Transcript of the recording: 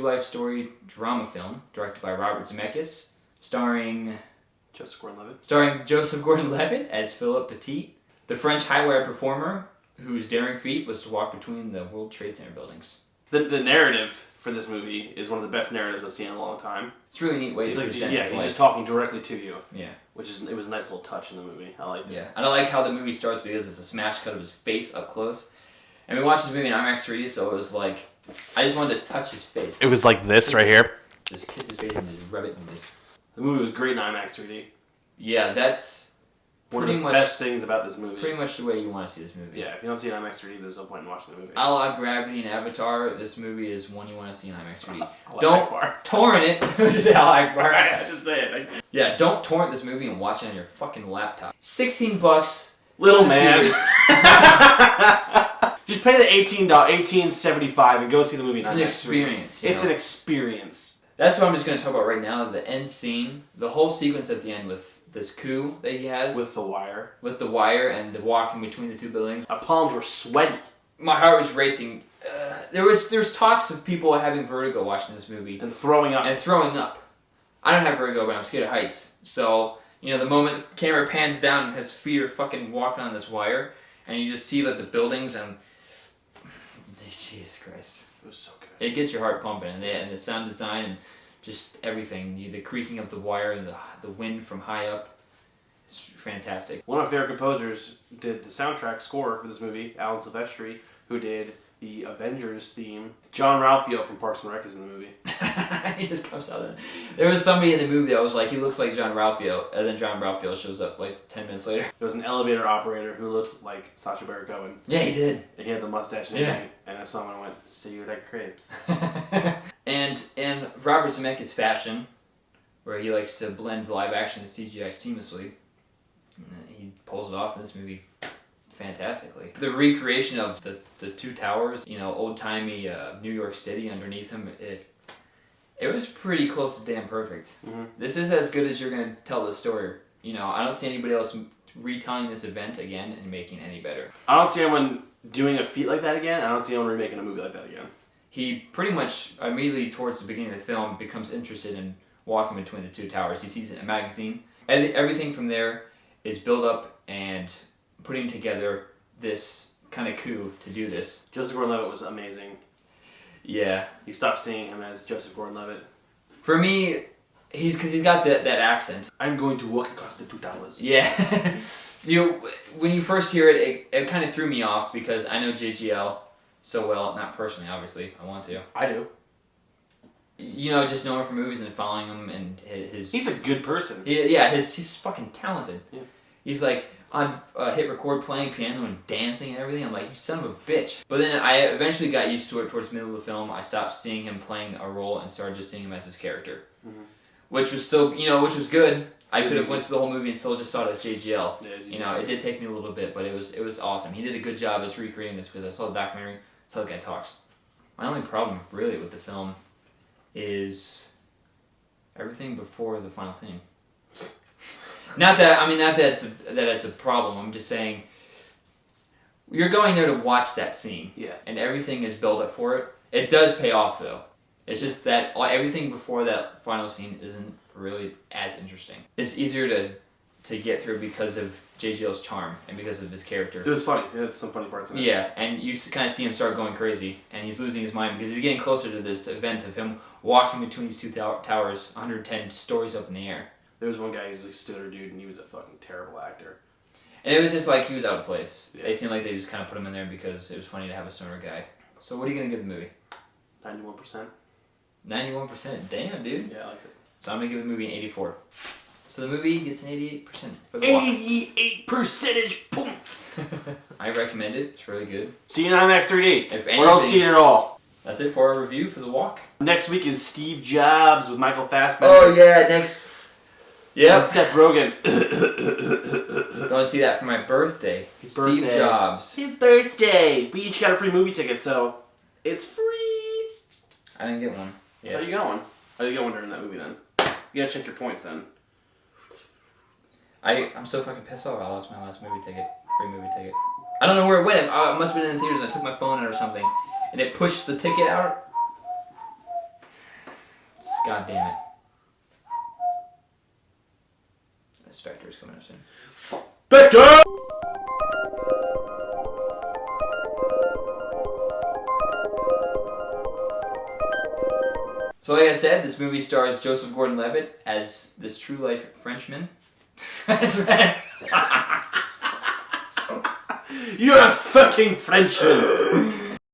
life story drama film directed by Robert Zemeckis, starring Joseph Gordon-Levitt as Philip Petit, the French high-wire performer whose daring feat was to walk between the World Trade Center buildings. The narrative for this movie is one of the best narratives I've seen in a long time. It's a really neat way to present his life. He's just talking directly to you. Yeah. It was a nice little touch in the movie. I liked it. Yeah, and I like how the movie starts because it's a smash cut of his face up close. And we watched this movie in IMAX 3D, so it was like, I just wanted to touch his face. It was like this right here. Just kiss his face and just rub it and just... The movie was great in IMAX 3D. Yeah, that's one of the best things about this movie. Pretty much the way you want to see this movie. Yeah, if you don't see it in IMAX 3D, there's no point in watching the movie. A la Gravity and Avatar, this movie is one you want to see in IMAX 3D. Don't torrent it. Just say Al Akbar. I just say it. Yeah, don't torrent this movie and watch it on your fucking laptop. $16. Little man. Just pay the $18.75 and go see the movie in IMAX 3D. It's an experience. It's an experience. That's what I'm just going to talk about right now. The end scene. The whole sequence at the end with this coup that he has. With the wire. With the wire and the walking between the two buildings. My palms were sweaty. My heart was racing. There's talks of people having vertigo watching this movie. And throwing up. I don't have vertigo, but I'm scared of heights. So, the moment the camera pans down and his feet are fucking walking on this wire, and you just see like the buildings and... Jesus Christ. It was so good. It gets your heart pumping, and the sound design and just everything. The creaking of the wire and the wind from high up. It's fantastic. One of my favorite composers did the soundtrack score for this movie, Alan Silvestri, who did the Avengers theme. John Ralphio from Parks and Rec is in the movie. He just comes out of it. There was somebody in the movie that was like, he looks like John Ralphio, and then John Ralphio shows up like 10 minutes later. There was an elevator operator who looked like Sacha Baron Cohen. Yeah, he did. And he had the mustache and everything. And I saw him and I went, see you like crepes. And in Robert Zemeckis' fashion, where he likes to blend live action and CGI seamlessly, he pulls it off in this movie fantastically. The recreation of the two towers, old-timey New York City underneath them, it was pretty close to damn perfect. Mm-hmm. This is as good as you're going to tell the story. I don't see anybody else retelling this event again and making it any better. I don't see anyone doing a feat like that again. I don't see anyone remaking a movie like that again. He pretty much immediately towards the beginning of the film becomes interested in walking between the two towers. He sees it in a magazine. And everything from there is built up and putting together this kind of coup to do this. Joseph Gordon-Levitt was amazing. Yeah. You stopped seeing him as Joseph Gordon-Levitt. For me, because he's got that accent. I'm going to walk across the two towers. Yeah. When you first hear it, it kind of threw me off because I know JGL so well. Not personally, obviously. I want to. I do. Just knowing him from movies and following him and his... He's a good person. He's fucking talented. Yeah. He's like on hit record playing piano and dancing and everything. I'm like, you son of a bitch. But then I eventually got used to it towards the middle of the film. I stopped seeing him playing a role and started just seeing him as his character. Mm-hmm. Which was still, which was good. I could have went through the whole movie and still just saw it as JGL. Yeah, it did take me a little bit, but it was awesome. He did a good job as recreating this because I saw the documentary, saw the guy talks. My only problem, really, with the film is everything before the final scene. Not that it's a problem. I'm just saying you're going there to watch that scene. Yeah. And everything is built up for it. It does pay off though. It's just that everything before that final scene isn't really as interesting. It's easier to get through because of JGL's charm and because of his character. It was funny. It had some funny parts in it. Yeah, and you kind of see him start going crazy, and he's losing his mind because he's getting closer to this event of him walking between these two towers, 110 stories up in the air. There was one guy who was a stoner dude, and he was a fucking terrible actor. And it was just like he was out of place. Yeah. They seemed like they just kind of put him in there because it was funny to have a stoner guy. So what are you going to give the movie? 91%. 91%? Damn, dude. Yeah, I liked it. So I'm going to give the movie an 84. So the movie gets an 88% for the walk. 88 percentage points! I recommend it. It's really good. See you in IMAX 3D. If anything, or else see it at all. That's it for our review for The Walk. Next week is Steve Jobs with Michael Fassbender. Oh, yeah, next... Yeah, Seth Rogen. Going to see that for my birthday. Steve Jobs. His birthday. We each got a free movie ticket, so it's free. I didn't get one. Yeah. How are you going? How did you get one during that movie then? You gotta check your points then. I'm so fucking pissed off. I lost my last movie ticket. Free movie ticket. I don't know where it went. It must have been in the theaters and I took my phone out or something. And it pushed the ticket out. God damn it. The Spectre's coming up soon. Spectre! So like I said, this movie stars Joseph Gordon-Levitt as this true-life Frenchman. That's right. You're a fucking Frenchman!